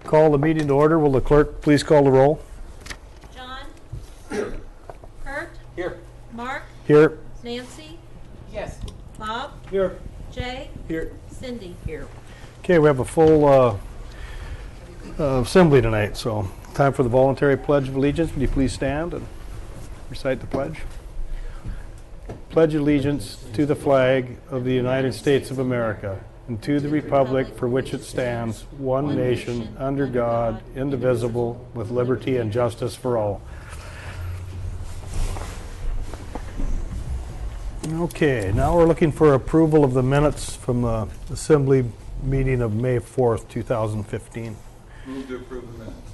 call the meeting to order. Will the clerk please call the roll? John? Here. Kurt? Here. Mark? Here. Nancy? Yes. Bob? Here. Jay? Here. Cindy? Here. Okay, we have a full assembly tonight, so time for the voluntary pledge of allegiance. Would you please stand and recite the pledge? Pledge allegiance to the flag of the United States of America and to the republic for which it stands, one nation, under God, indivisible, with liberty and justice for all. Okay, now we're looking for approval of the minutes from the assembly meeting of May 4th, 2015. Move to approve the minutes.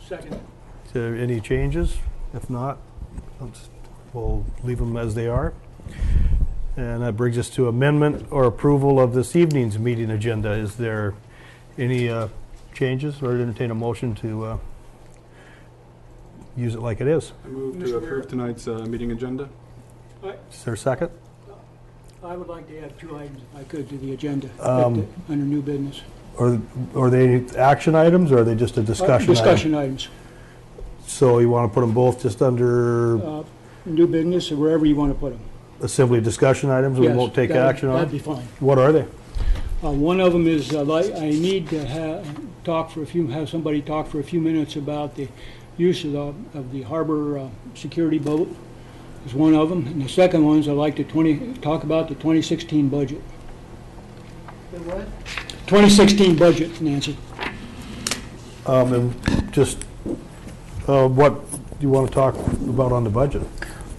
Second. Is there any changes? If not, we'll leave them as they are. And that brings us to amendment or approval of this evening's meeting agenda. Is there any changes, or entertain a motion to use it like it is? I move to approve tonight's meeting agenda. Is there a second? I would like to add 2 items, if I could, to the agenda Um, under new business. Are they action items, or are they just a discussion item? Discussion items. So you want to put them both just under New business, or wherever you want to put them. assembly discussion items we Yes, won't take action on? That'd be fine. What are they? One of them is I need to have somebody talk for a few minutes about the use of the harbor security boat. Is one of them, and the second one is I'd like to talk about the 2016 budget. The what? 2016 budget, Nancy. And just what you want to talk about on the budget?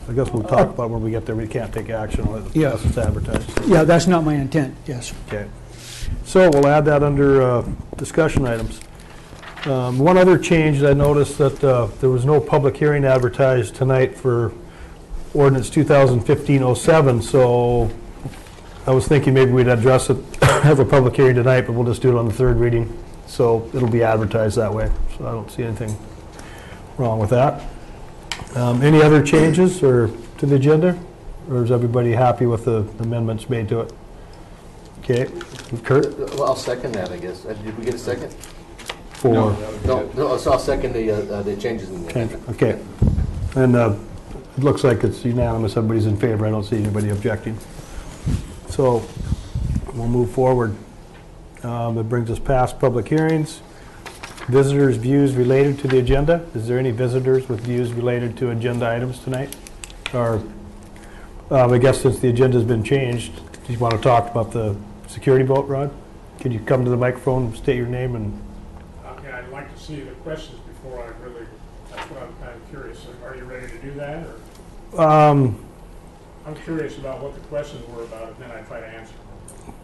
I guess we'll talk about when we get there. We can't take action on it unless it's advertised. Yeah, that's not my intent, yes. Okay. So we'll add that under discussion items. One other change, I noticed that there was no public hearing advertised tonight for ordinance 2015-07, so I was thinking maybe we'd address it, have a public hearing tonight, but we'll just do it on the third reading. So it'll be advertised that way. So I don't see anything wrong with that. Any other changes or to the agenda? Or is everybody happy with the amendments made to it? Okay. Kurt? Well, I'll second that, I guess. Did we get a second? For No, so I'll second the changes in the agenda. Okay. And it looks like it's unanimous. Everybody's in favor. I don't see anybody objecting. So we'll move forward. That brings us past public hearings. Visitors' views related to the agenda. Is there any visitors with views related to agenda items tonight? Or I guess since the agenda's been changed, do you want to talk about the security vote, Rod? Can you come to the microphone, state your name, and... Okay, I'd like to see the questions before I really, that's what I'm kind of curious. Are you ready to do that, or? I'm curious about what the questions were about, and then I try to answer them.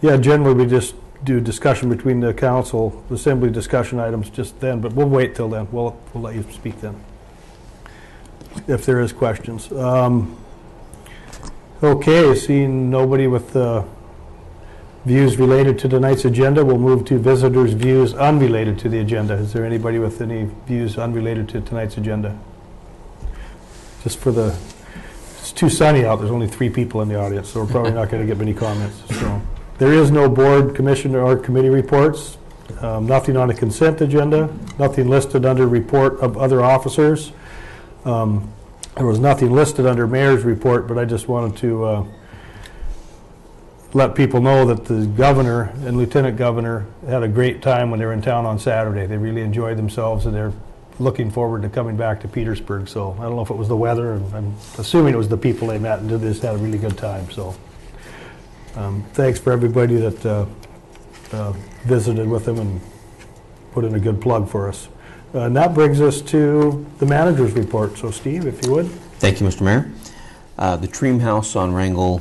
Yeah, generally we just do discussion between the council, assembly discussion items just then, but we'll wait till then. We'll let you speak then, if there is questions. Okay, seeing nobody with views related to tonight's agenda, we'll move to visitors' views unrelated to the agenda. Is there anybody with any views unrelated to tonight's agenda? Just for the, it's too sunny out, there's only 3 people in the audience, so we're probably not going to get many comments. So there is no board, commission, or committee reports. Nothing on the consent agenda. Nothing listed under report of other officers. There was nothing listed under mayor's report, but I just wanted to let people know that the governor and lieutenant governor had a great time when they were in town on Saturday. They really enjoyed themselves, and they're looking forward to coming back to Petersburg. So I don't know if it was the weather, and I'm assuming it was the people they met, and just had a really good time. So thanks for everybody that visited with them and put in a good plug for us. And that brings us to the manager's report. So Steve, if you would. Thank you, Mr. Mayor. The Treem House on Wrangell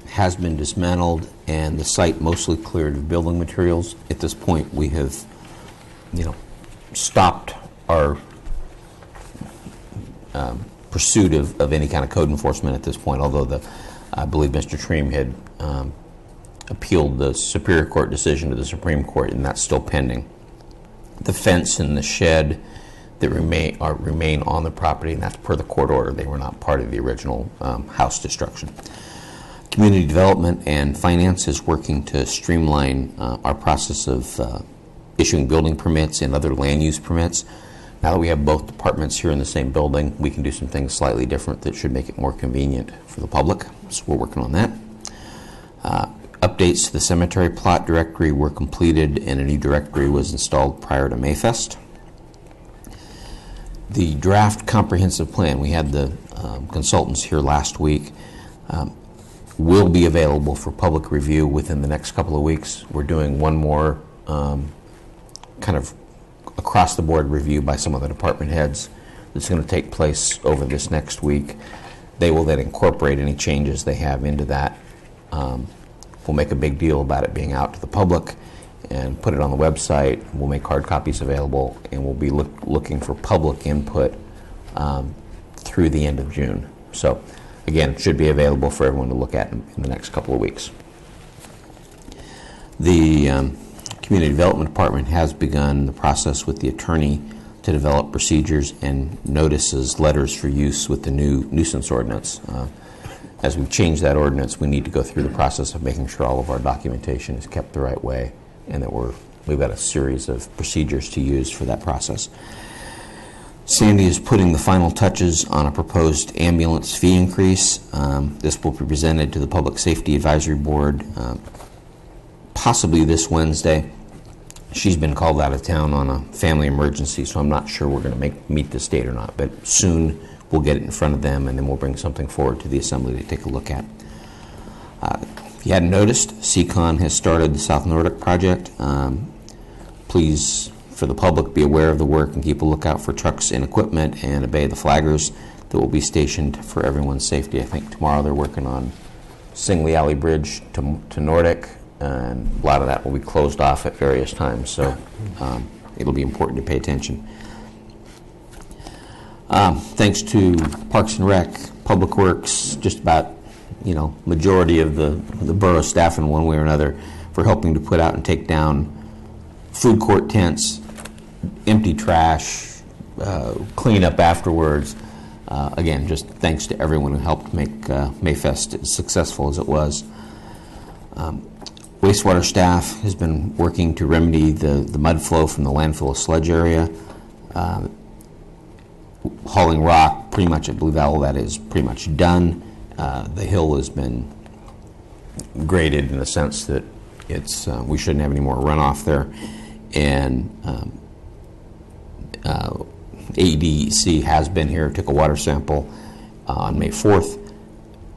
has been dismantled and the site mostly cleared of building materials. At this point, we have, stopped our pursuit of any kind of code enforcement at this point, although I believe Mr. Treem had appealed the Superior Court decision to the Supreme Court, and that's still pending. The fence and the shed that remain on the property, and that's per the court order. They were not part of the original house destruction. Community Development and Finance is working to streamline our process of issuing building permits and other land use permits. Now that we have both departments here in the same building, we can do some things slightly different that should make it more convenient for the public. So we're working on that. Updates to the cemetery plot directory were completed and a new directory was installed prior to Mayfest. The draft comprehensive plan, we had the consultants here last week, will be available for public review within the next couple of weeks. We're doing one more kind of across-the-board review by some of the department heads that's going to take place over this next week. They will then incorporate any changes they have into that. We'll make a big deal about it being out to the public and put it on the website. We'll make hard copies available, and we'll be looking for public input through the end of June. So, again, it should be available for everyone to look at in the next couple of weeks. The Community Development Department has begun the process with the attorney to develop procedures and notices, letters for use with the new nuisance ordinance. As we change that ordinance, we need to go through the process of making sure all of our documentation is kept the right way and that we've got a series of procedures to use for that process. Sandy is putting the final touches on a proposed ambulance fee increase. This will be presented to the Public Safety Advisory Board possibly this Wednesday. She's been called out of town on a family emergency, so I'm not sure we're going to meet this date or not, but soon we'll get it in front of them and then we'll bring something forward to the Assembly to take a look at. If you hadn't noticed, CCON has started the South Nordic project. Please, for the public, be aware of the work and keep a lookout for trucks and equipment and obey the flaggers that will be stationed for everyone's safety. I think tomorrow they're working on Singley Alley Bridge to Nordic, and a lot of that will be closed off at various times, so it'll be important to pay attention. Thanks to Parks and Rec, Public Works, just about majority of the borough staff in one way or another for helping to put out and take down food court tents, empty trash, clean up afterwards. Again, just thanks to everyone who helped make Mayfest as successful as it was. Wastewater staff has been working to remedy the mud flow from the landfill sludge area. Hauling rock, pretty much, I believe all of that is pretty much done. The hill has been graded in the sense that it's we shouldn't have any more runoff there, and AEDC has been here, took a water sample on May 4th.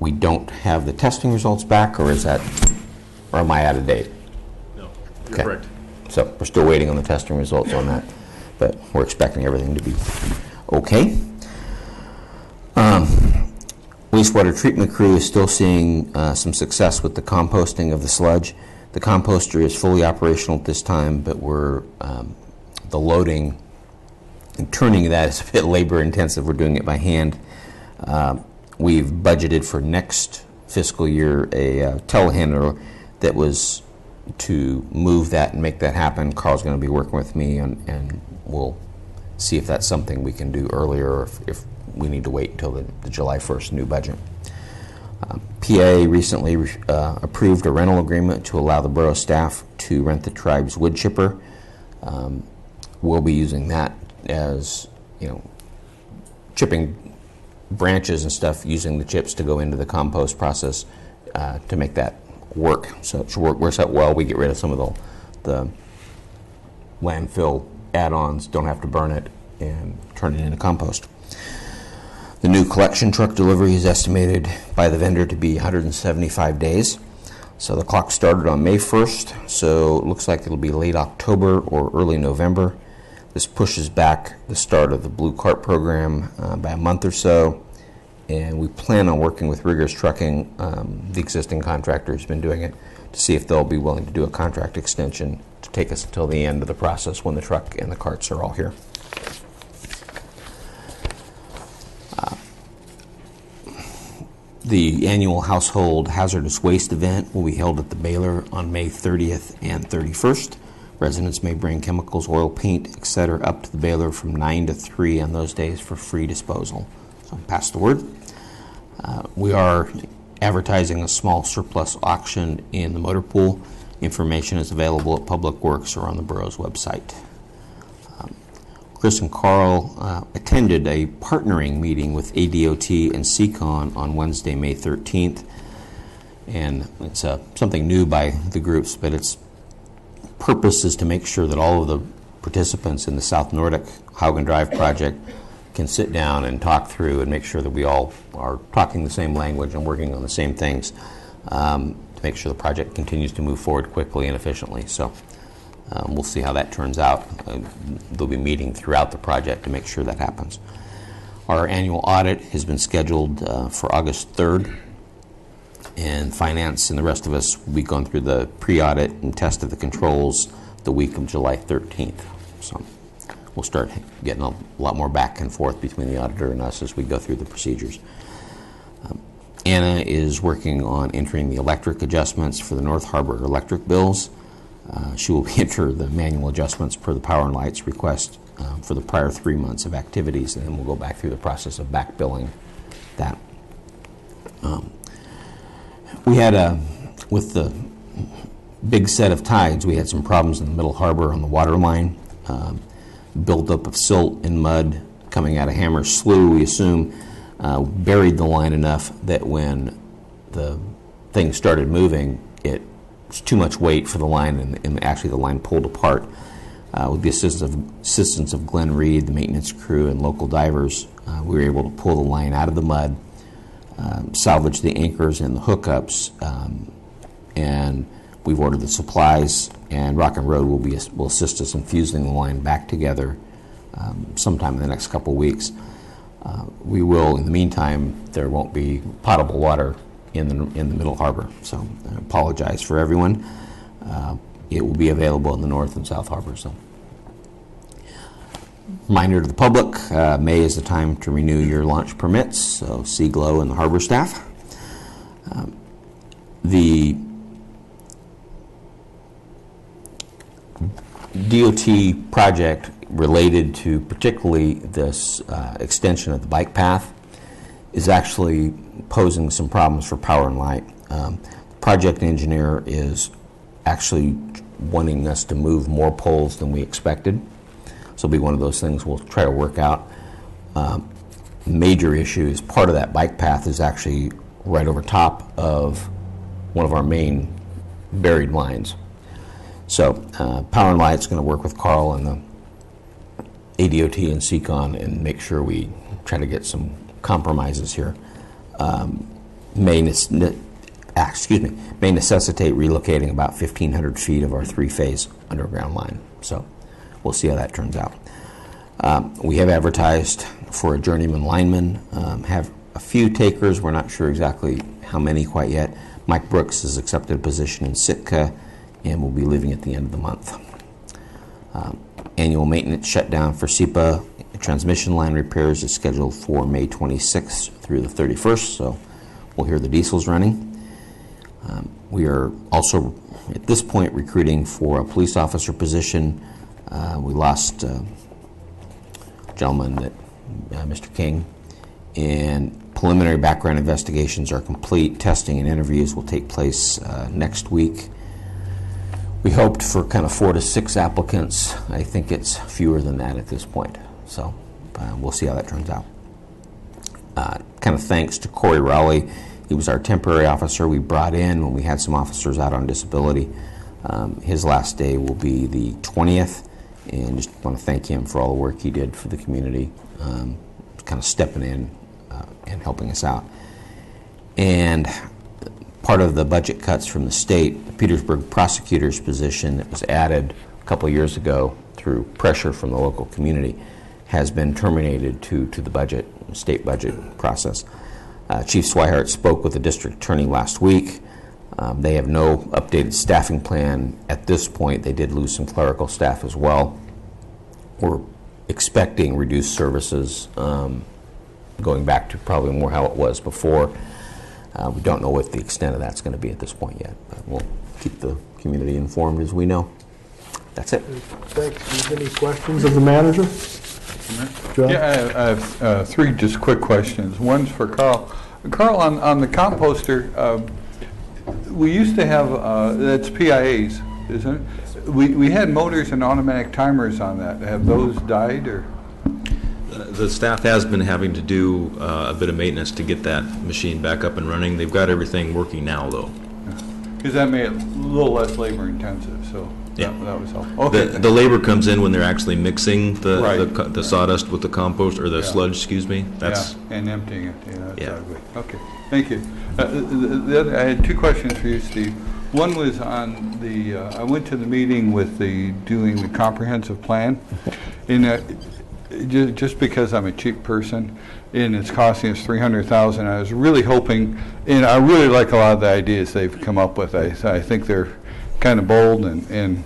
We don't have the testing results back, or am I out of date? No, you're Okay. correct. So we're still waiting on the testing results on that, but we're expecting everything to be okay. Wastewater treatment crew is still seeing some success with the composting of the sludge. The composter is fully operational at this time, but the loading and turning that is a bit labor intensive. We're doing it by hand. We've budgeted for next fiscal year a telehandler that was to move that and make that happen. Carl's going to be working with me, and we'll see if that's something we can do earlier, or if we need to wait until the July 1st new budget. PA recently approved a rental agreement to allow the borough staff to rent the tribe's wood chipper. We'll be using that as, chipping branches and stuff, using the chips to go into the compost process to make that work. So it works out well. We get rid of some of the landfill add-ons, don't have to burn it, and turn it into compost. The new collection truck delivery is estimated by the vendor to be 175 days. So the clock started on May 1st, so it looks like it'll be late October or early November. This pushes back the start of the Blue Cart program by a month or so, and we plan on working with Riggers Trucking, the existing contractor who's been doing it, to see if they'll be willing to do a contract extension to take us until the end of the process when the truck and the carts are all here. The annual Household Hazardous Waste event will be held at the Baylor on May 30th and 31st. Residents may bring chemicals, oil, paint, etc. up to the Baylor from 9 to 3 on those days for free disposal. So pass the word. We are advertising a small surplus auction in the motor pool. Information is available at Public Works or on the borough's website. Chris and Carl attended a partnering meeting with ADOT and CCON on Wednesday, May 13th. And it's something new by the groups, but its purpose is to make sure that all of the participants in the South Nordic Haugen Drive project can sit down and talk through and make sure that we all are talking the same language and working on the same things to make sure the project continues to move forward quickly and efficiently. So we'll see how that turns out. They'll be meeting throughout the project to make sure that happens. Our annual audit has been scheduled for August 3rd, and finance and the rest of us will be going through the pre-audit and test of the controls the week of July 13th. So we'll start getting a lot more back and forth between the auditor and us as we go through the procedures. Anna is working on entering the electric adjustments for the North Harbor electric bills. She will enter the manual adjustments per the Power and Lights request for the prior 3 months of activities, and then we'll go back through the process of back billing that. We had, with the big set of tides, we had some problems in the Middle Harbor on the water line. Buildup of silt and mud coming out of Hammer Slough, we assume, buried the line enough that when the thing started moving, it was too much weight for the line, and actually the line pulled apart. With the assistance of Glenn Reed, the maintenance crew, and local divers, we were able to pull the line out of the mud, salvage the anchors and the hookups, and we've ordered the supplies, and Rock and Road will assist us in fusing the line back together sometime in the next couple of weeks. We will, in the meantime, there won't be potable water in the Middle Harbor, so I apologize for everyone. It will be available in the North and South Harbor. So, reminder to the public, May is the time to renew your launch permits, so see GLOW and the harbor staff. The DOT project related to particularly this extension of the bike path is actually posing some problems for Power and Light. The project engineer is actually wanting us to move more poles than we expected. So it'll be one of those things we'll try to work out. Major issue is part of that bike path is actually right over top of one of our main buried lines. So Power and Light's going to work with Carl and the ADOT and CCON and make sure we try to get some compromises here. May necessitate relocating about 1,500 feet of our three-phase underground line. So we'll see how that turns out. We have advertised for a journeyman lineman, have a few takers. We're not sure exactly how many quite yet. Mike Brooks has accepted a position in Sitka and will be leaving at the end of the month. Annual maintenance shutdown for SEPA transmission line repairs is scheduled for May 26th through the 31st, so we'll hear the diesels running. We are also, at this point, recruiting for a police officer position. We lost a gentleman, Mr. King, and preliminary background investigations are complete. Testing and interviews will take place next week. We hoped for kind of 4 to 6 applicants. I think it's fewer than that at this point. So we'll see how that turns out. Kind of thanks to Corey Rowley. He was our temporary officer we brought in when we had some officers out on disability. His last day will be the 20th, and just want to thank him for all the work he did for the community, kind of stepping in and helping us out. And part of the budget cuts from the state, the Petersburg prosecutor's position that was added a couple of years ago through pressure from the local community has been terminated to the state budget process. Chief Swihart spoke with the district attorney last week. They have no updated staffing plan at this point. They did lose some clerical staff as well. We're expecting reduced services going back to probably more how it was before. We don't know what the extent of that's going to be at this point yet, but we'll keep the community informed as we know. That's it. Thanks. Any questions of the manager? John? Yeah, I have 3 just quick questions. One's for Carl. Carl, on the composter, we used to have, that's PIAs, isn't it? We had motors and automatic timers on that. Have those died, or? The staff has been having to do a bit of maintenance to get that machine back up and running. They've got everything working now, though. Because that made it a little less labor intensive, so Yeah. that was helpful. Okay. The labor comes in when they're actually mixing Right. the sawdust with the compost, or the Yeah. sludge, excuse me. That's Yeah, and emptying it, that's Yeah. ugly. Okay, thank you. I had two questions for you, Steve. One was on the, I went to the meeting with doing the comprehensive plan, and just because I'm a cheap person, and it's costing us $300,000, I was really hoping, and I really like a lot of the ideas they've come up with. I think they're kind of bold and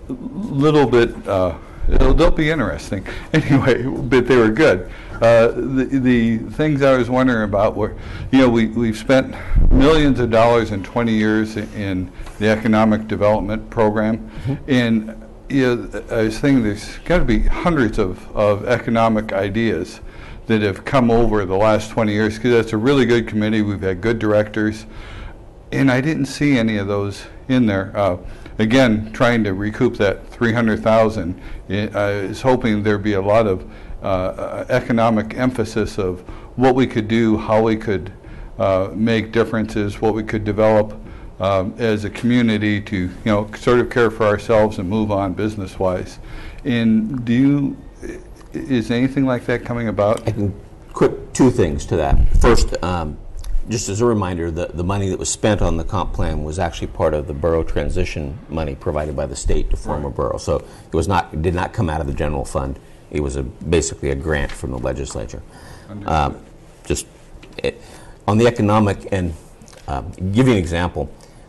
little bit, they'll be interesting. Anyway, but they were good. The things I was wondering about were, we've spent millions of dollars in 20 years in the economic development program, and I was thinking there's got to be hundreds of economic ideas that have come over the last 20 years, because that's a really good committee. We've had good directors, and I didn't see any of those in there. Again, trying to recoup that $300,000, I was hoping there'd be a lot of economic emphasis of what we could do, how we could make differences, what we could develop as a community to, sort of care for ourselves and move on business-wise. And is anything like that coming about? I can quick two things to that. First, just as a reminder, the money that was spent on the comp plan was actually part of the borough transition money provided by the state to form a borough. So it did not come out of the general fund. It was basically a grant from the legislature. On the economic, and give you an example,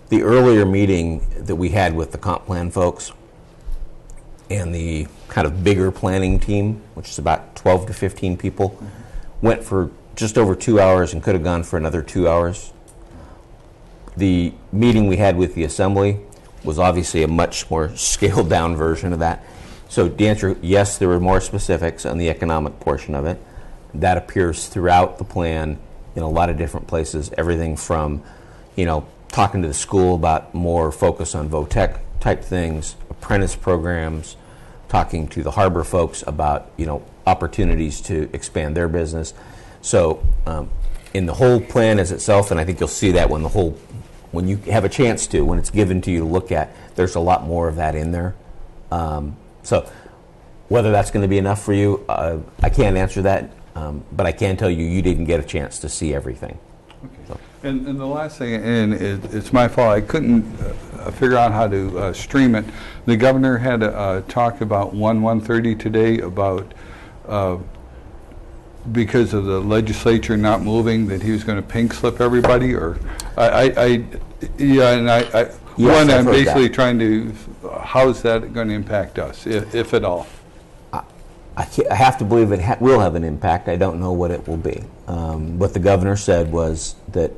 the earlier meeting that we had with the comp plan folks and the kind of bigger planning team, which is about 12 to 15 people, went for just over 2 hours and could have gone for another 2 hours. The meeting we had with the assembly was obviously a much more scaled down version of that. So to answer, yes, there were more specifics on the economic portion of it. That appears throughout the plan in a lot of different places, everything from, talking to the school about more focus on VOTEC type things, apprentice programs, talking to the harbor folks about, opportunities to expand their business. So in the whole plan as itself, and I think you'll see that when you have a chance to, when it's given to you to look at, there's a lot more of that in there. So whether that's going to be enough for you, I can't answer that, but I can tell you didn't get a chance to see everything. Okay. So. And the last thing, and it's my fault, I couldn't figure out how to stream it. The governor had talked about 1:30 today about because of the legislature not moving, that he was going to pink slip everybody, or I'm basically trying to, how's that going to impact us, if at all? I have to believe it will have an impact. I don't know what it will be. What the governor said was that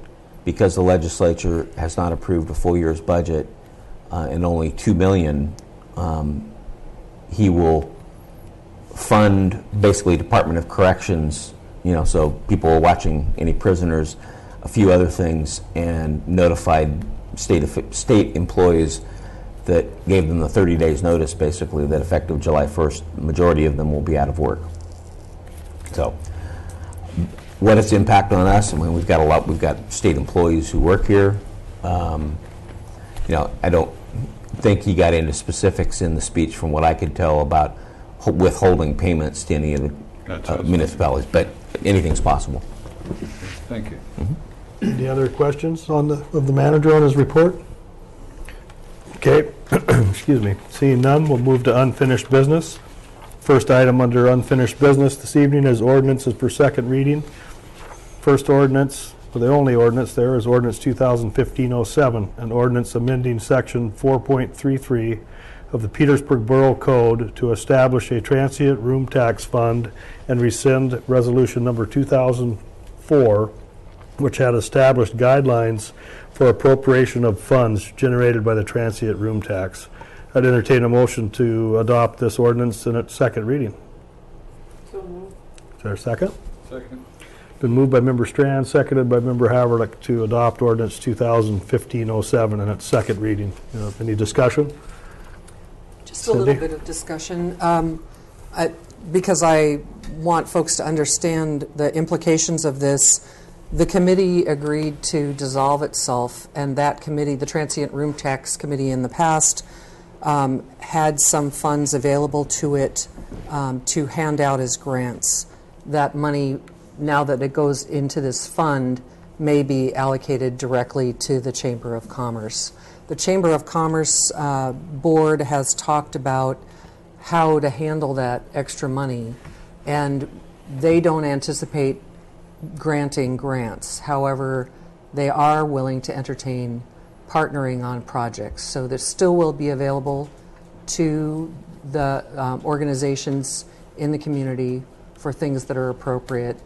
because the legislature has not approved a full year's budget and only $2 million, he will fund basically Department of Corrections, so people are watching any prisoners, a few other things, and notified state employees that gave them the 30 days notice, basically, that effective July 1st, the majority of them will be out of work. So what its impact on us, we've got state employees who work here. I don't think he got into specifics in the speech from what I could tell about withholding payments to any of the municipalities, but anything's possible. Thank you. Any other questions of the manager on his report? Okay, excuse me. Seeing none, we'll move to unfinished business. First item under unfinished business this evening is ordinances for second reading. First ordinance, or the only ordinance there, is ordinance 2015-07, an ordinance amending section 4.33 of the Petersburg Borough Code to establish a transient room tax fund and rescind resolution number 2004, which had established guidelines for appropriation of funds generated by the transient room tax. I'd entertain a motion to adopt this ordinance in its second reading. So moved. Is there a second? Second. Been moved by Member Strand, seconded by Member Haverlick to adopt ordinance 2015-07 in its second reading. Any discussion? Just a little Cindy? bit of discussion, because I want folks to understand the implications of this. The committee agreed to dissolve itself, and that committee, the Transient Room Tax Committee in the past, had some funds available to it to hand out as grants. That money, now that it goes into this fund, may be allocated directly to the Chamber of Commerce. The Chamber of Commerce board has talked about how to handle that extra money, and they don't anticipate granting grants. However, they are willing to entertain partnering on projects. So this still will be available to the organizations in the community for things that are appropriate,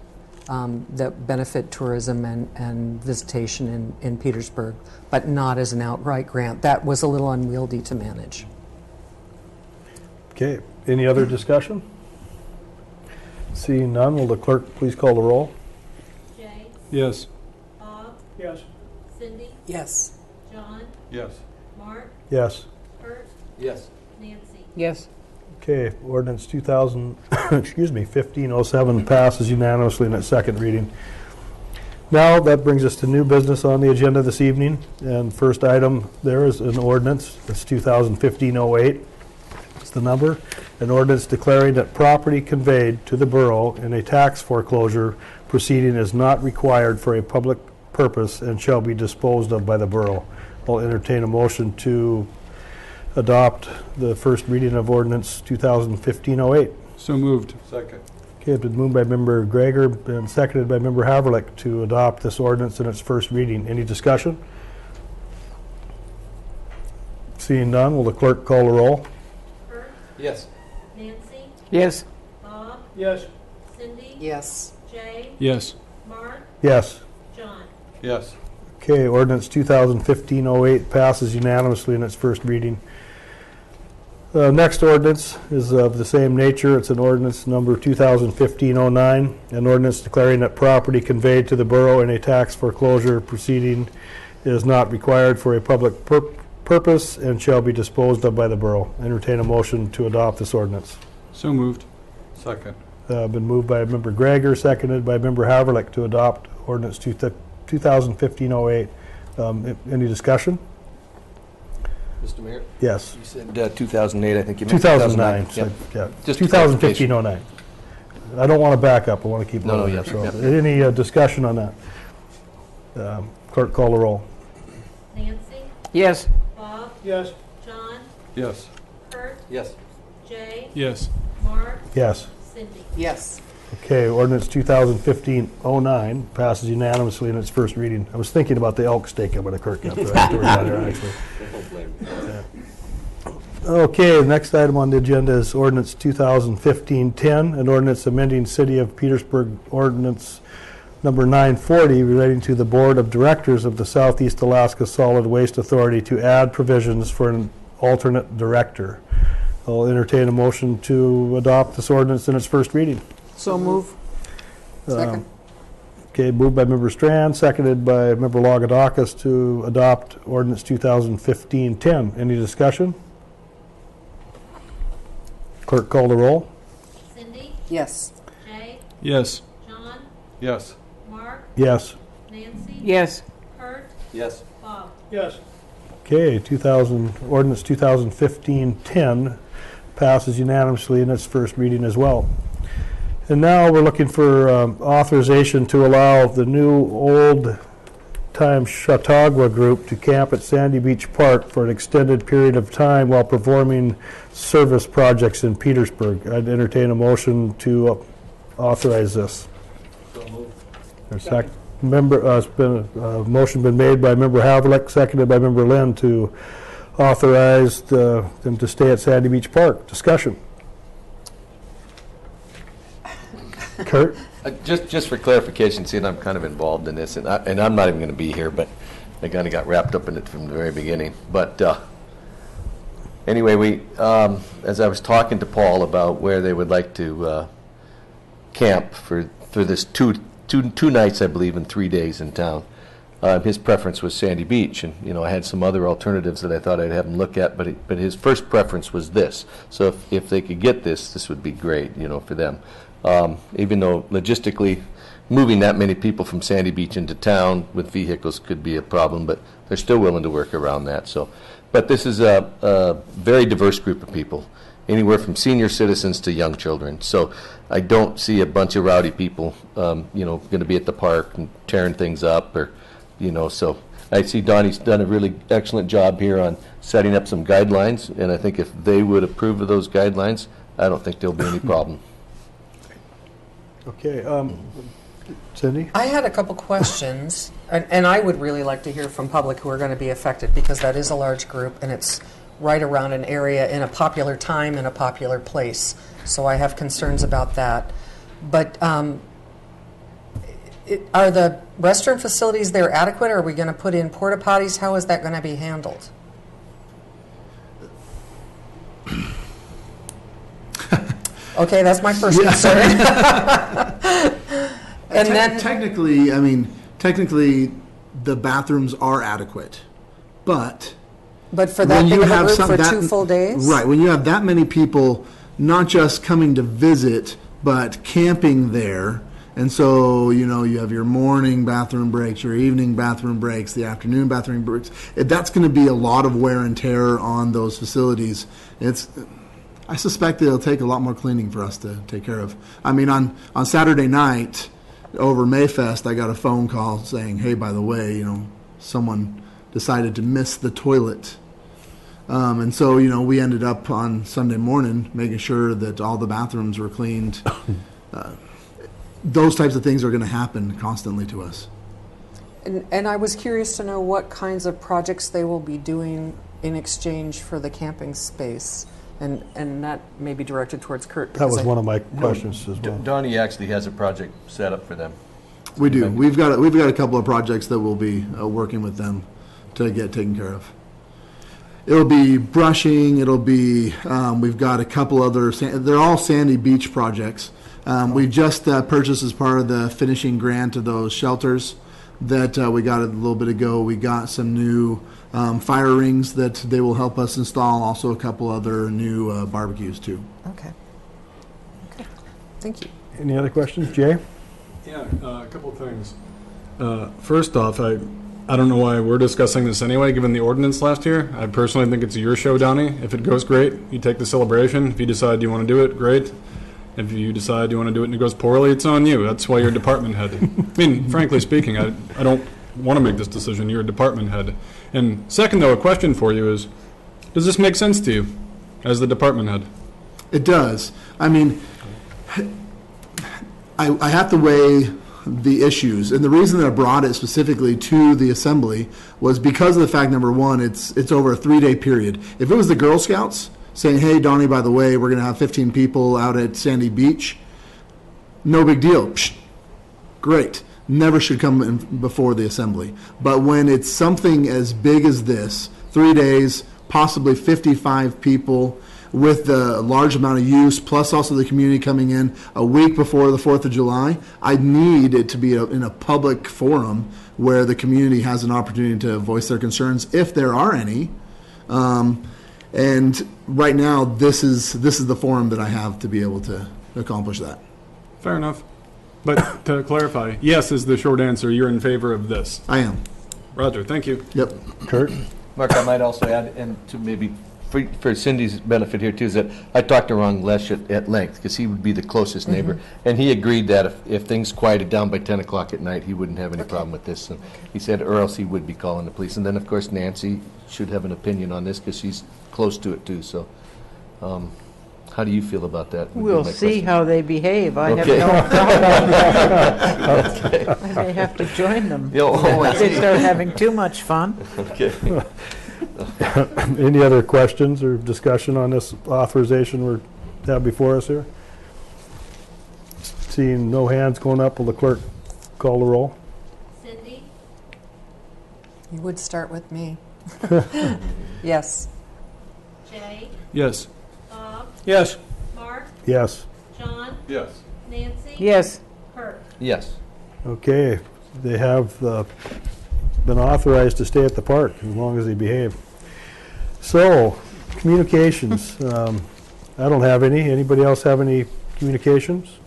that benefit tourism and visitation in Petersburg, but not as an outright grant. That was a little unwieldy to manage. Okay, any other discussion? Seeing none, will the clerk please call the roll? Jay, Yes. Bob, Yes. Cindy, Yes. John, Yes. Mark, Yes. Kurt, Yes. Nancy. Yes. Okay, ordinance 1507 passes unanimously in its second reading. Now, that brings us to new business on the agenda this evening. And first item there is an ordinance. It's 2015-08. It's the number. An ordinance declaring that property conveyed to the borough in a tax foreclosure proceeding is not required for a public purpose and shall be disposed of by the borough. I'll entertain a motion to adopt the first reading of ordinance 2015-08. So moved. Second. Okay, it's been moved by Member Gregor and seconded by Member Haverlick to adopt this ordinance in its first reading. Any discussion? Seeing none, will the clerk call the roll? Kurt, Yes. Nancy, Yes. Bob, Yes. Cindy, Yes. Jay, Yes. Mark, Yes. John. Yes. Okay, ordinance 2015-08 passes unanimously in its first reading. Next ordinance is of the same nature. It's an ordinance number 2015-09, an ordinance declaring that property conveyed to the borough in a tax foreclosure proceeding is not required for a public purpose and shall be disposed of by the borough. Entertain a motion to adopt this ordinance. So moved. Second. Been moved by Member Gregor, seconded by Member Haverlick to adopt ordinance 2015-08. Any discussion? Mr. Mayor? Yes. You said 2008, I think you meant 2009. Yep. Yeah. Just 2015-09. I don't want to back up. I want to keep No, moving. yeah, So, yeah. any discussion on that? Clerk, call the roll. Nancy, Yes. Bob, Yes. John, Yes. Kurt, Yes. Jay, Yes. Mark, Yes. Cindy. Yes. Okay, ordinance 2015-09 passes unanimously in its first reading. I was thinking about the elk steak I'm going to cook up after we're done here, actually. Okay, the next item on the agenda is ordinance 2015-10, an ordinance amending City of Petersburg ordinance number 940 relating to the Board of Directors of the Southeast Alaska Solid Waste Authority to add provisions for an alternate director. I'll entertain a motion to adopt this ordinance in its first reading. So move. Second. Okay, moved by Member Strand, seconded by Member Logadakis to adopt ordinance 2015-10. Any discussion? Clerk, call the roll. Cindy, Yes. Jay, Yes. John, Yes. Mark, Yes. Nancy, Yes. Kurt, Yes. Bob. Yes. Okay, ordinance 2015-10 passes unanimously in its first reading as well. And now we're looking for authorization to allow the new old-time Chautauqua group to camp at Sandy Beach Park for an extended period of time while performing service projects in Petersburg. I'd entertain a motion to authorize this. There's a motion been made by Member Havlick, seconded by Member Lynn to authorize them to stay at Sandy Beach Park. Discussion. Kurt? Just for clarification, seeing I'm kind of involved in this, and I'm not even going to be here, but I kind of got wrapped up in it from the very beginning. But anyway, we, as I was talking to Paul about where they would like to camp for this two nights, I believe, and 3 days in town. His preference was Sandy Beach, and I had some other alternatives that I thought I'd have him look at, but his first preference was this. So if they could get this would be great, for them. Even though logistically, moving that many people from Sandy Beach into town with vehicles could be a problem, but they're still willing to work around that. So, but this is a very diverse group of people, anywhere from senior citizens to young children. So I don't see a bunch of rowdy people, going to be at the park and tearing things up, or, so I see Donnie's done a really excellent job here on setting up some guidelines, and I think if they would approve of those guidelines, I don't think there'll be any problem. Okay, Cindy? I had a couple questions, and I would really like to hear from public who are going to be affected, because that is a large group, and it's right around an area in a popular time in a popular place. So I have concerns about that. But are the restroom facilities there adequate? Are we going to put in porta potties? How is that going to be handled? Okay, that's my first concern. And then technically, the bathrooms are adequate, but for that big of a group for 2 full days? Right, when you have that many people not just coming to visit, but camping there, and so, you have your morning bathroom breaks, your evening bathroom breaks, the afternoon bathroom breaks, that's going to be a lot of wear and tear on those facilities. I suspect it'll take a lot more cleaning for us to take care of. I mean, on Saturday night over Mayfest, I got a phone call saying, hey, by the way, someone decided to miss the toilet. And so, we ended up on Sunday morning making sure that all the bathrooms were cleaned. Those types of things are going to happen constantly to us. And I was curious to know what kinds of projects they will be doing in exchange for the camping space. And that may be directed towards Kurt. That was one of my questions as well. Donnie actually has a project set up for them. We do. We've got a couple of projects that we'll be working with them to get taken care of. It'll be brushing. It'll be we've got a couple other. They're all Sandy Beach projects. We just purchased, as part of the finishing grant of those shelters that we got a little bit ago. We got some new fire rings that they will help us install. Also, a couple other new barbecues too. Okay. Thank you. Any other questions, Jay? Yeah, a couple of things. First off, I don't know why we're discussing this anyway, given the ordinance last year. I personally think it's your show, Donnie. If it goes great, you take the celebration. If you decide you want to do it, great. If you decide you want to do it and it goes poorly, it's on you. That's why you're a department head. I mean, frankly speaking, I don't want to make this decision. You're a department head. And second, though, a question for you is, does this make sense to you as the department head? It does. I mean, I have to weigh the issues. And the reason that I brought it specifically to the assembly was because of the fact, number one, it's over a 3-day period. If it was the Girl Scouts saying, hey, Donnie, by the way, we're going to have 15 people out at Sandy Beach, no big deal. Psh, great. Never should come in before the assembly. But when it's something as big as this, 3 days, possibly 55 people with the large amount of use, plus also the community coming in a week before the 4th of July, I need it to be in a public forum where the community has an opportunity to voice their concerns, if there are any. And right now, this is the forum that I have to be able to accomplish that. Fair enough. But to clarify, yes is the short answer. You're in favor of this. I am. Roger, thank you. Yep. Kurt? Mark, I might also add, and to maybe for Cindy's benefit here too, is that I talked to Ron Lesh at length, because he would be the closest neighbor, and he agreed that if things quieted down by 10 o'clock at night, he wouldn't have any problem with this. And he said, or else he would be calling the police. And then, of course, Nancy should have an opinion on this, because she's close to it too. So how do you feel about that? We'll see how they behave. I have Okay. no problem. Okay. I may have to join them. Yeah, oh, I If see. they're having too much fun. Okay. Any other questions or discussion on this authorization we have before us here? Seeing no hands going up, will the clerk call the roll? Cindy, You would start with me. Yes. Jay, Yes. Bob, Yes. Mark, Yes. John, Yes. Nancy. Yes. Kurt. Yes. Okay, they have been authorized to stay at the park as long as they behave. So, communications. I don't have any. Anybody else have any communications?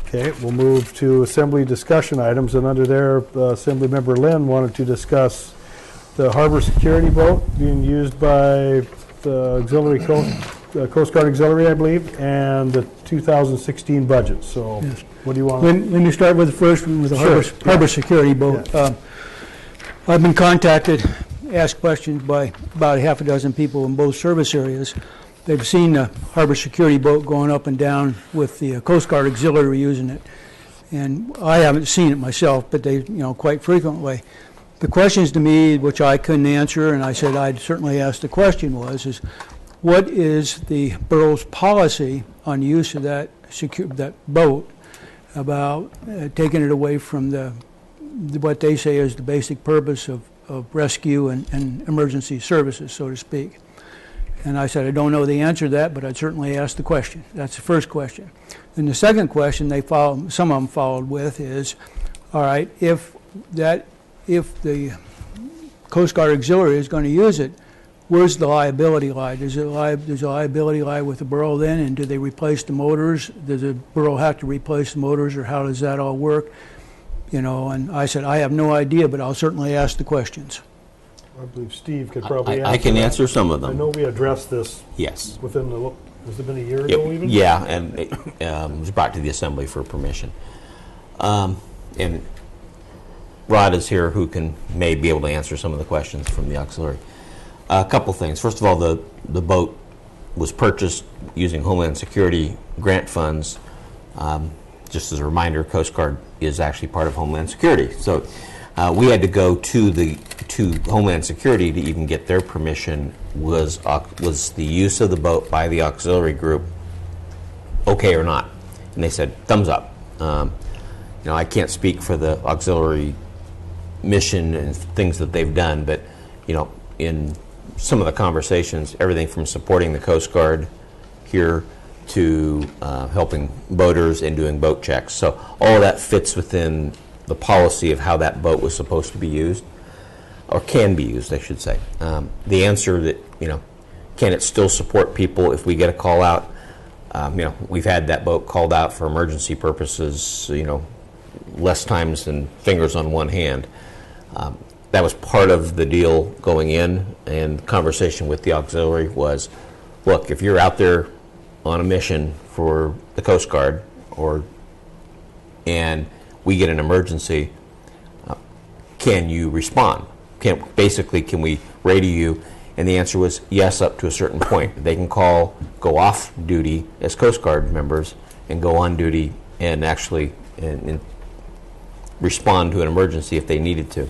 Okay, we'll move to assembly discussion items, and under there, Assembly Member Lynn wanted to discuss the harbor security boat being used by the auxiliary Coast Guard Auxiliary, I believe, and the 2016 budget. So, Yes. what do you want? Let me start with the first one, with the Sure, harbor security boat. I've been contacted, asked questions by about a half a dozen people in both service areas. They've seen the harbor security boat going up and down with the Coast Guard Auxiliary using it. And I haven't seen it myself, but they, quite frequently. The questions to me, which I couldn't answer, and I said I'd certainly ask the question is what is the borough's policy on the use of that boat about taking it away from what they say is the basic purpose of rescue and emergency services, so to speak. And I said, I don't know the answer to that, but I'd certainly ask the question. That's the first question. Then the second question some of them followed with is, all right, if the Coast Guard Auxiliary is going to use it, where's the liability lie? Does the liability lie with the borough then, and do they replace the motors? Does the borough have to replace the motors, or how does that all work? And I said, I have no idea, but I'll certainly ask the questions. I believe Steve could probably answer I can that. answer some of them. I know we addressed this Yes. within has it been a year ago even? Yeah, and it was brought to the Assembly for permission. And Rod is here, who may be able to answer some of the questions from the auxiliary. A couple things. First of all, the boat was purchased using Homeland Security grant funds. Just as a reminder, Coast Guard is actually part of Homeland Security. So we had to go to Homeland Security to even get their permission. Was the use of the boat by the auxiliary group okay or not? And they said thumbs up. I can't speak for the auxiliary mission and things that they've done, but in some of the conversations, everything from supporting the Coast Guard here to helping boaters and doing boat checks. So all of that fits within the policy of how that boat was supposed to be used, or can be used, I should say. The answer that, can it still support people if we get a call out? We've had that boat called out for emergency purposes, less times than fingers on one hand. That was part of the deal going in, and the conversation with the auxiliary was, look, if you're out there on a mission for the Coast Guard, and we get an emergency, can you respond? Can we radio you? And the answer was yes, up to a certain point. They can go off duty as Coast Guard members and go on duty and actually and respond to an emergency if they needed to.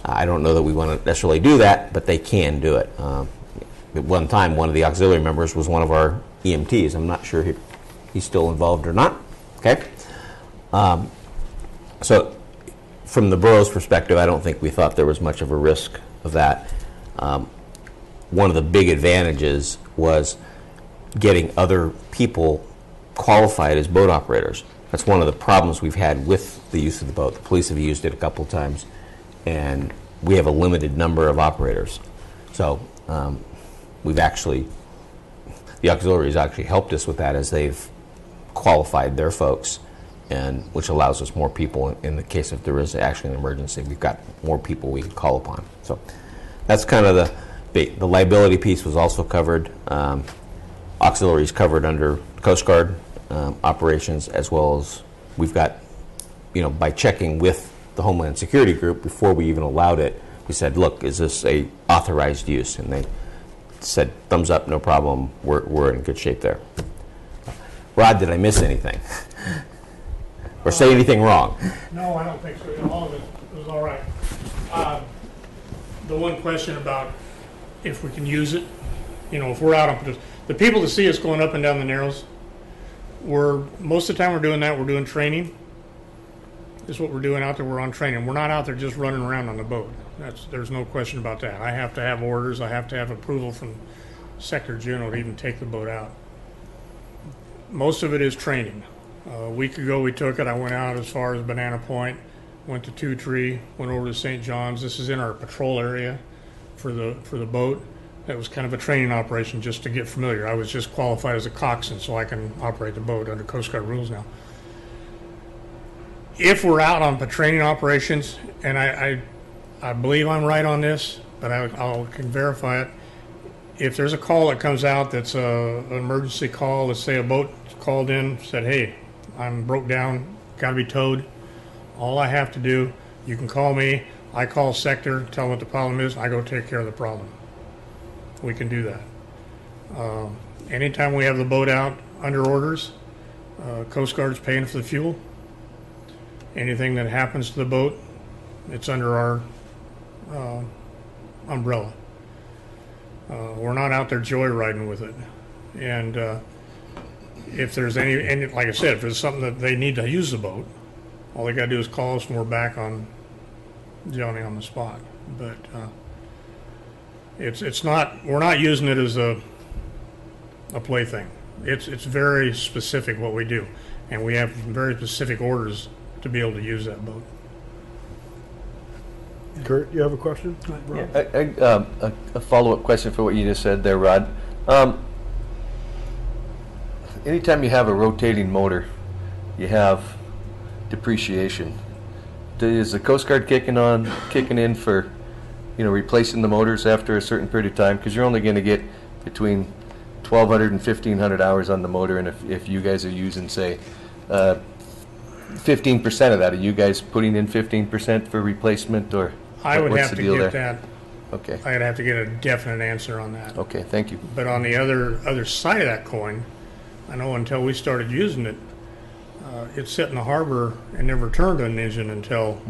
I don't know that we want to necessarily do that, but they can do it. At one time, one of the auxiliary members was one of our EMTs. I'm not sure he's still involved or not. Okay. So from the borough's perspective, I don't think we thought there was much of a risk of that. One of the big advantages was getting other people qualified as boat operators. That's one of the problems we've had with the use of the boat. The police have used it a couple of times, and we have a limited number of operators. So the auxiliaries actually helped us with that as they've qualified their folks, and which allows us more people in the case if there is actually an emergency. We've got more people we can call upon. So that's kind of the liability piece was also covered. Auxiliaries covered under Coast Guard operations, as well as we've got, by checking with the Homeland Security group before we even allowed it, we said, look, is this a authorized use? And they said, thumbs up, no problem, we're in good shape there. Rod, did I miss anything? Or say anything wrong? No, I don't think so. All of it was all right. The one question about if we can use it, if we're out on the people that see us going up and down the Narrows, most of the time we're doing that, we're doing training. This is what we're doing out there, we're on training. We're not out there just running around on the boat. There's no question about that. I have to have orders, I have to have approval from Secretary General to even take the boat out. Most of it is training. A week ago, we took it. I went out as far as Banana Point, went to Two Tree, went over to St. John's. This is in our patrol area for the boat. That was kind of a training operation just to get familiar. I was just qualified as a coxswain, so I can operate the boat under Coast Guard rules now. If we're out on training operations, and I believe I'm right on this, but I can verify it. If there's a call that comes out that's an emergency call, let's say a boat called in, said, hey, I'm broke down, got to be towed. All I have to do, you can call me, I call sector, tell them what the problem is, I go take care of the problem. We can do that. Anytime we have the boat out under orders, Coast Guard's paying for the fuel. Anything that happens to the boat, it's under our umbrella. We're not out there joyriding with it. And if there's any, like I said, if there's something that they need to use the boat, all they got to do is call us and we're back on Johnny on the spot. But it's not, we're not using it as a plaything. It's very specific what we do. And we have very specific orders to be able to use that boat. Kurt, you have a question? A follow-up question for what you just said there, Rod. Anytime you have a rotating motor, you have depreciation. Is the Coast Guard kicking in for, replacing the motors after a certain period of time? Because you're only going to get between 1,200 and 1,500 hours on the motor, and if you guys are using, say, 15% of that, are you guys putting in 15% for replacement, or I would what's have the to deal get there? that. Okay. I'd have to get a definite answer on that. Okay, thank you. But on the other side of that coin, I know until we started using it, it sat in the harbor and never turned an engine until,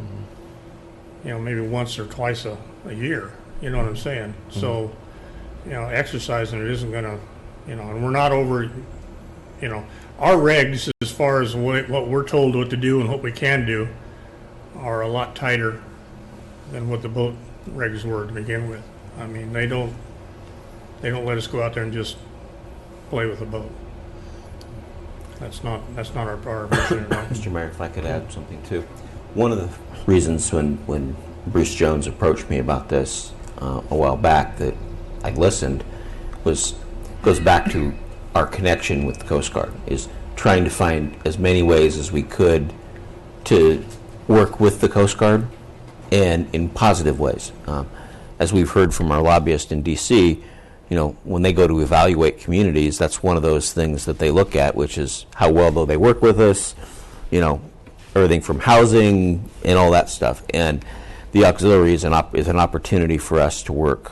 maybe once or twice a year. You know what I'm saying? Mm-hmm. So, exercising it isn't going to, and we're not over, our regs, as far as what we're told what to do and what we can do, are a lot tighter than what the boat regs were to begin with. I mean, they don't let us go out there and just play with the boat. That's not our mission at all. Mr. Mayor, if I could add something too. One of the reasons when Bruce Jones approached me about this a while back that I listened goes back to our connection with the Coast Guard, is trying to find as many ways as we could to work with the Coast Guard and in positive ways. As we've heard from our lobbyist in D.C., when they go to evaluate communities, that's one of those things that they look at, which is how well do they work with us, everything from housing and all that stuff. And the auxiliary is an opportunity for us to work,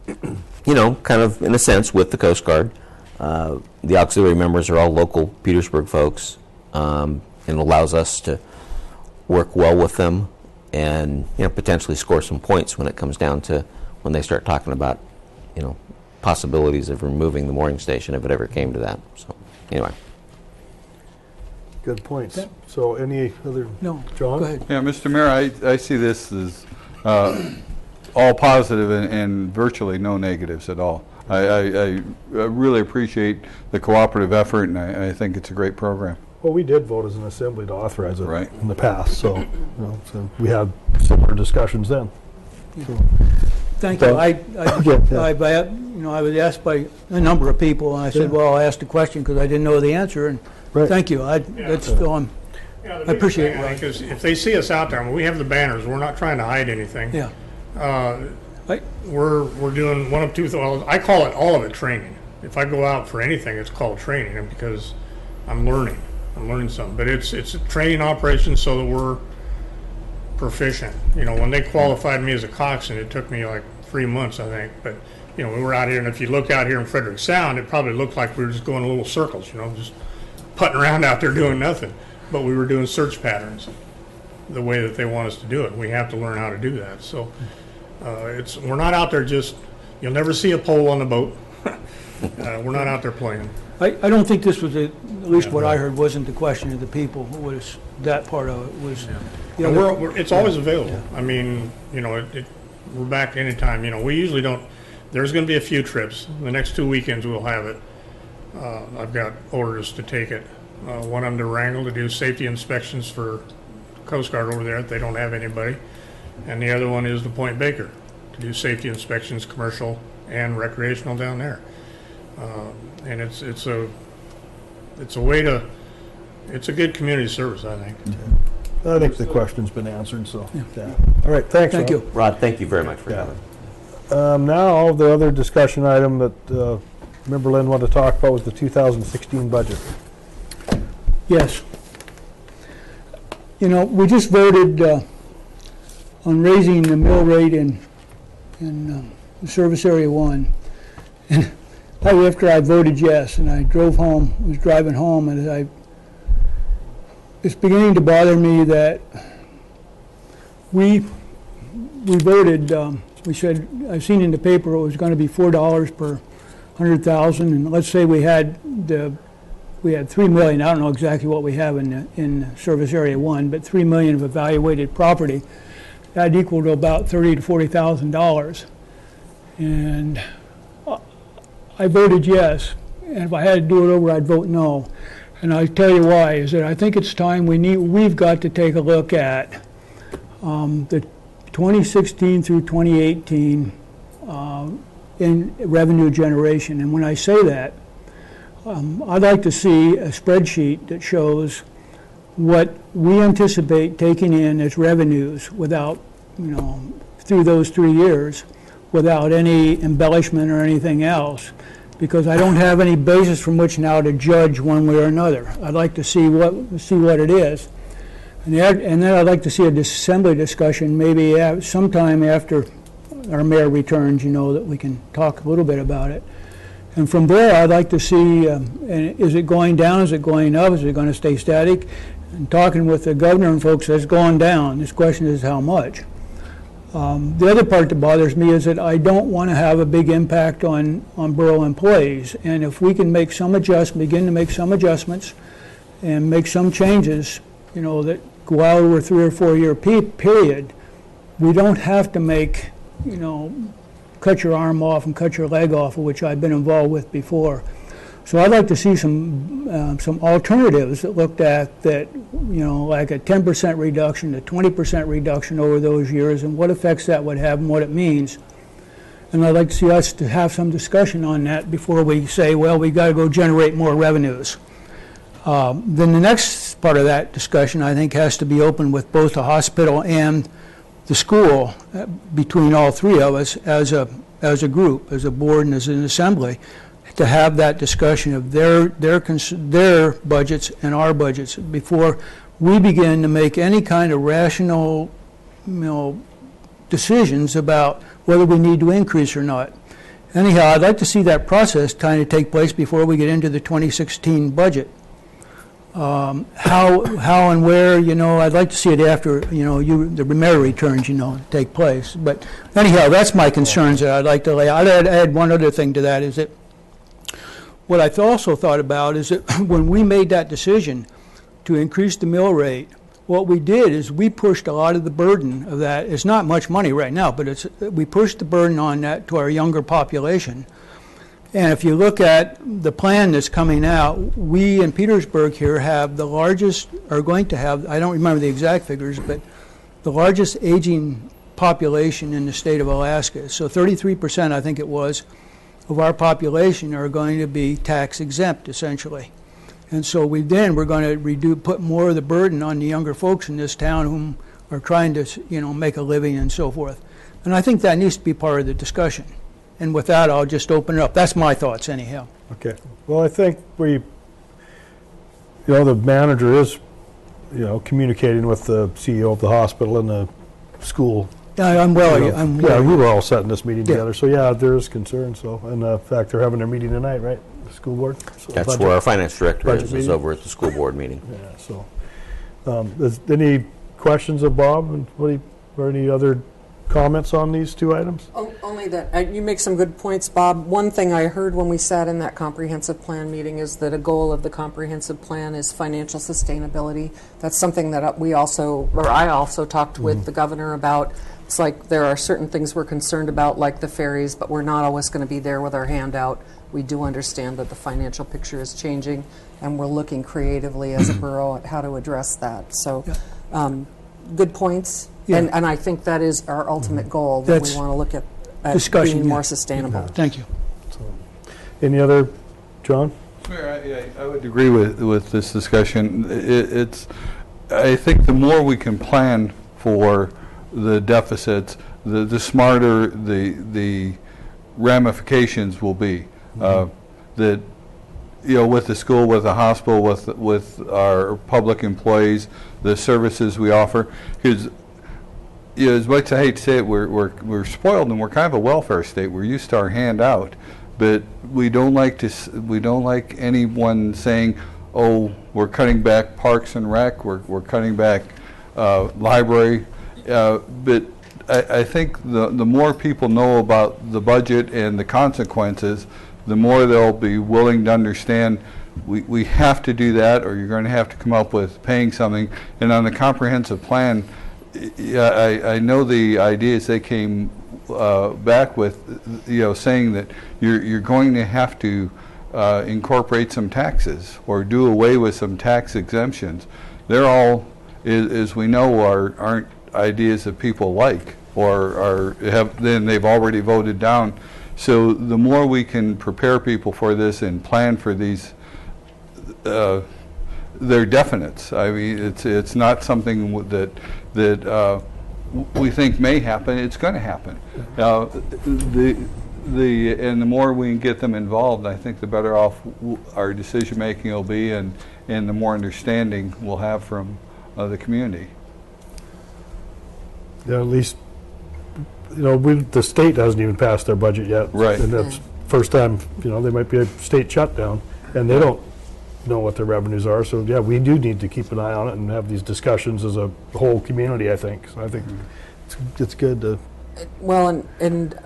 kind of in a sense with the Coast Guard. The auxiliary members are all local Petersburg folks, and it allows us to work well with them and potentially score some points when it comes down to when they start talking about possibilities of removing the mooring station if it ever came to that. So anyway. Good points. So any other? No, John? go ahead. Yeah, Mr. Mayor, I see this as all positive and virtually no negatives at all. I really appreciate the cooperative effort, and I think it's a great program. Well, we did vote as an assembly to authorize it Right. in the past, so, so we had similar discussions then. So, Thank you. Yeah. I was asked by a number of people, and I said, well, I'll ask the question because I didn't know the answer, and Right. thank you. I appreciate it. Because if they see us out there, we have the banners. We're not trying to hide anything. Yeah. We're doing one of two things. I call it all of it training. If I go out for anything, it's called training, and because I'm learning something. But it's a training operation so that we're proficient. When they qualified me as a coxswain, it took me like 3 months, I think. But we were out here, and if you look out here in Frederick Sound, it probably looked like we were just going in little circles, just putting around out there doing nothing. But we were doing search patterns the way that they want us to do it. We have to learn how to do that. So we're not out there just, you'll never see a pole on the boat. We're not out there playing. I don't think this was, at least what I heard, wasn't the question of the people. Was that part of it was, it's always available. I mean, we're back anytime. We usually don't, there's going to be a few trips. The next 2 weekends we'll have it. I've got orders to take it. one of them to Wrangell to do safety inspections for Coast Guard over there if they don't have anybody. And the other one is to Point Baker to do safety inspections, commercial and recreational down there. And it's a way to, it's a good community service, I think. I think the question's been answered, so, yeah. All right, thanks, Thank Rob. you. Rod, thank you very much for coming. Now, the other discussion item that Member Lynn wanted to talk about was the 2016 budget. Yes. You know, we just voted on raising the mill rate in Service Area 1. And after I voted yes, and I drove home, was driving home, and it's beginning to bother me that we voted, we said, I've seen in the paper it was going to be $4 per 100,000, and let's say we had 3 million. I don't know exactly what we have in Service Area 1, but 3 million of evaluated property. That equaled to about $30,000 to $40,000. And I voted yes, and if I had to do it over, I'd vote no. And I'll tell you why, is that I think it's time we've got to take a look at the 2016 through 2018 in revenue generation. And when I say that, I'd like to see a spreadsheet that shows what we anticipate taking in as revenues without, through those 3 years, without any embellishment or anything else, because I don't have any basis from which now to judge one way or another. I'd like to see what it is. And then I'd like to see a assembly discussion maybe sometime after our mayor returns, that we can talk a little bit about it. And from there, I'd like to see, is it going down, is it going up, is it going to stay static? And talking with the governor and folks, it's going down. This question is how much. The other part that bothers me is that I don't want to have a big impact on borough employees. And if we can make some begin to make some adjustments and make some changes, that go out over a 3 or 4 year period, we don't have to make, cut your arm off and cut your leg off, which I've been involved with before. So I'd like to see some alternatives that looked at that, like a 10% reduction, a 20% reduction over those years, and what effects that would have and what it means. And I'd like to see us to have some discussion on that before we say, well, we got to go generate more revenues. Then the next part of that discussion, I think, has to be open with both the hospital and the school, between all three of us as a group, as a board and as an assembly, to have that discussion of their budgets and our budgets before we begin to make any kind of rational, decisions about whether we need to increase or not. Anyhow, I'd like to see that process kind of take place before we get into the 2016 budget. How and where, I'd like to see it after, the mayor returns, take place. But anyhow, that's my concerns that I'd like to lay out. I'd add one other thing to that, is that what I also thought about is that when we made that decision to increase the mill rate, what we did is we pushed a lot of the burden of that. It's not much money right now, but we pushed the burden on that to our younger population. And if you look at the plan that's coming out, we in Petersburg here are going to have, I don't remember the exact figures, but the largest aging population in the state of Alaska. So 33%, I think it was, of our population are going to be tax exempt, essentially. And so we're going to put more of the burden on the younger folks in this town whom are trying to, make a living and so forth. And I think that needs to be part of the discussion. And with that, I'll just open it up. That's my thoughts, anyhow. Okay. Well, I think the manager is, communicating with the CEO of the hospital and the school. Yeah, we were all sat in this meeting together. So yeah, there is concern. So, and in fact, they're having their meeting tonight, right? The school board. So that's where our finance director is over at the school board meeting. Yeah. So, is any questions of Bob or any other comments on these two items? Only that you make some good points, Bob. One thing I heard when we sat in that comprehensive plan meeting is that a goal of the comprehensive plan is financial sustainability. That's something that I also talked with the governor about. It's like there are certain things we're concerned about, like the ferries, but we're not always going to be there with our hand out. We do understand that the financial picture is changing, and we're looking creatively as a borough at how to address that. So, good points, Yeah. and I think that is our ultimate goal, that That's we want to look at discussion, being yeah. more sustainable. Thank you. Any other, John? I would agree with this discussion. I think the more we can plan for the deficits, the smarter the ramifications will be. That, with the school, with the hospital, with our public employees, the services we offer, because as much as I hate to say it, we're spoiled and we're kind of a welfare state. We're used to our handout, but we don't like anyone saying, "Oh, we're cutting back Parks and Rec, we're cutting back library." But I think the more people know about the budget and the consequences, the more they'll be willing to understand we have to do that, or you're going to have to come up with paying something. And on the comprehensive plan, I know the ideas they came back with, saying that you're going to have to incorporate some taxes or do away with some tax exemptions. They're all, as we know, aren't ideas that people like or then they've already voted down. So the more we can prepare people for this and plan for these, they're definites. I mean, it's not something that we think may happen. It's going to happen. And the more we can get them involved, I think the better off our decision making will be, and the more understanding we'll have from the community. Yeah, at least, the state hasn't even passed their budget yet. Right. And that's first time, there might be a state shutdown, and they don't know what their revenues are. So, yeah, we do need to keep an eye on it and have these discussions as a whole community, I think. So I think it's good to... Well, and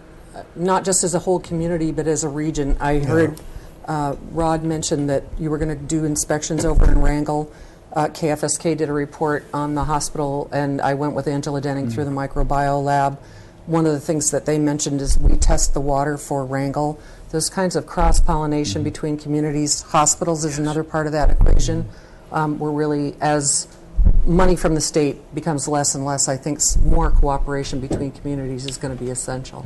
not just as a whole community, but as a region. I heard Rod mention that you were going to do inspections over in Wrangell. KFSK did a report on the hospital, and I went with Angela Denning through the microbiome lab. One of the things that they mentioned is we test the water for Wrangell. Those kinds of cross-pollination between communities. Hospitals is another part of that equation. We're really, as money from the state becomes less and less, I think more cooperation between communities is going to be essential.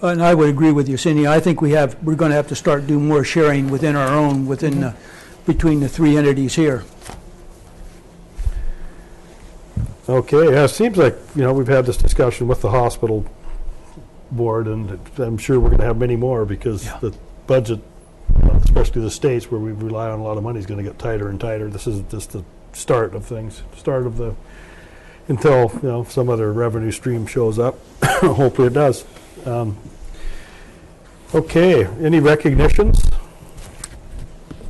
And I would agree with you, Cindy. I think we're going to have to start doing more sharing within our own, between the three entities here. Okay, yeah, it seems like, we've had this discussion with the hospital board, and I'm sure we're going to have many more because the budget, especially the states where we rely on a lot of money, is going to get tighter and tighter. This is just the start of things, until, some other revenue stream shows up. Hopefully it does. Okay, any recognitions?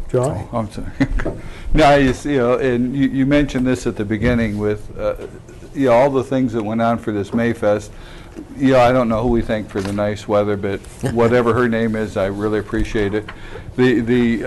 John? Oh, I'm sorry. No, and you mentioned this at the beginning with, all the things that went on for this Mayfest. I don't know who we thank for the nice weather, but whatever her name is, I really appreciate it. The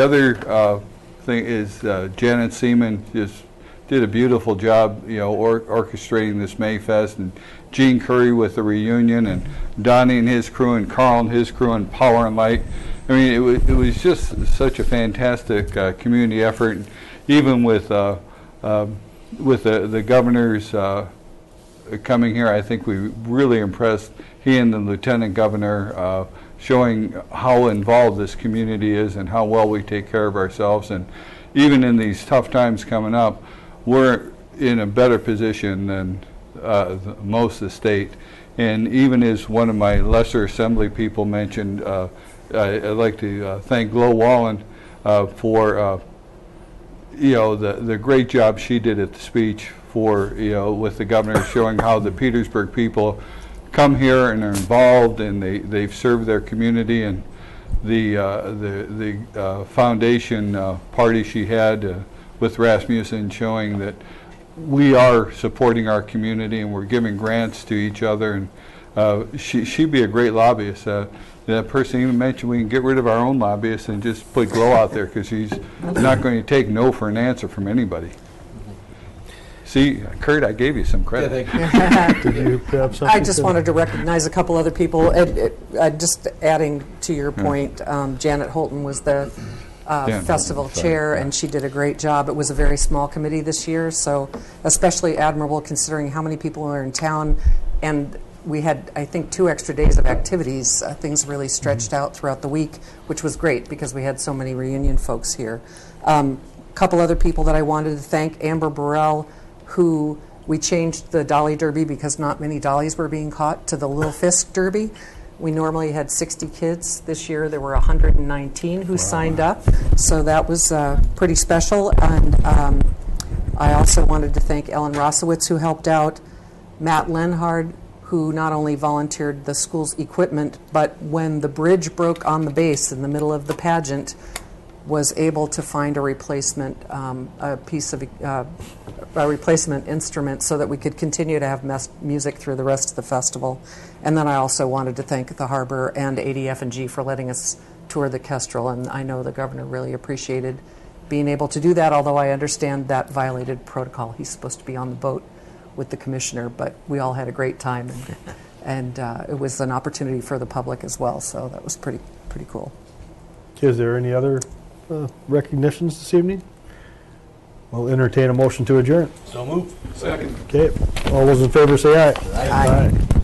other thing is Janet Seaman just did a beautiful job, orchestrating this Mayfest, and Gene Curry with the reunion, and Donnie and his crew, and Carl and his crew, and Power and Light. I mean, it was just such a fantastic community effort. Even with the governor's coming here, I think we really impressed he and the lieutenant governor, showing how involved this community is and how well we take care of ourselves. And even in these tough times coming up, we're in a better position than most of the state. And even as one of my lesser assembly people mentioned, I'd like to thank Glo Wallen for the great job she did at the speech for with the governor, showing how the Petersburg people come here and are involved, and they've served their community, and the foundation party she had with Rasmussen, showing that we are supporting our community and we're giving grants to each other, and she'd be a great lobbyist. That person even mentioned we can get rid of our own lobbyists and just put Glo out there, because he's not going to take no for an answer from anybody. See, Kurt, I gave you some credit. Did you have something? I just wanted to recognize a couple other people. Just adding to your point, Janet Holton was the festival chair, and she did a great job. It was a very small committee this year, so especially admirable considering how many people are in town. And we had, I think, 2 extra days of activities. Things really stretched out throughout the week, which was great because we had so many reunion folks here. A couple other people that I wanted to thank, Amber Burrell, who we changed the Dolly Derby because not many dollies were being caught to the Little Fist Derby. We normally had 60 kids. This year there were 119 who signed up, so that was pretty special. And I also wanted to thank Ellen Rossowitz, who helped out, Matt Lenhard, who not only volunteered the school's equipment, but when the bridge broke on the base in the middle of the pageant, was able to find a replacement, a replacement instrument so that we could continue to have music through the rest of the festival. And then I also wanted to thank the Harbor and ADF&G for letting us tour the Kestrel, and I know the governor really appreciated being able to do that, although I understand that violated protocol. He's supposed to be on the boat with the commissioner, but we all had a great time, and it was an opportunity for the public as well, so that was pretty cool. Is there any other recognitions this evening? We'll entertain a motion to adjourn. So moved. Second. Okay. All those in favor say aye. Aye.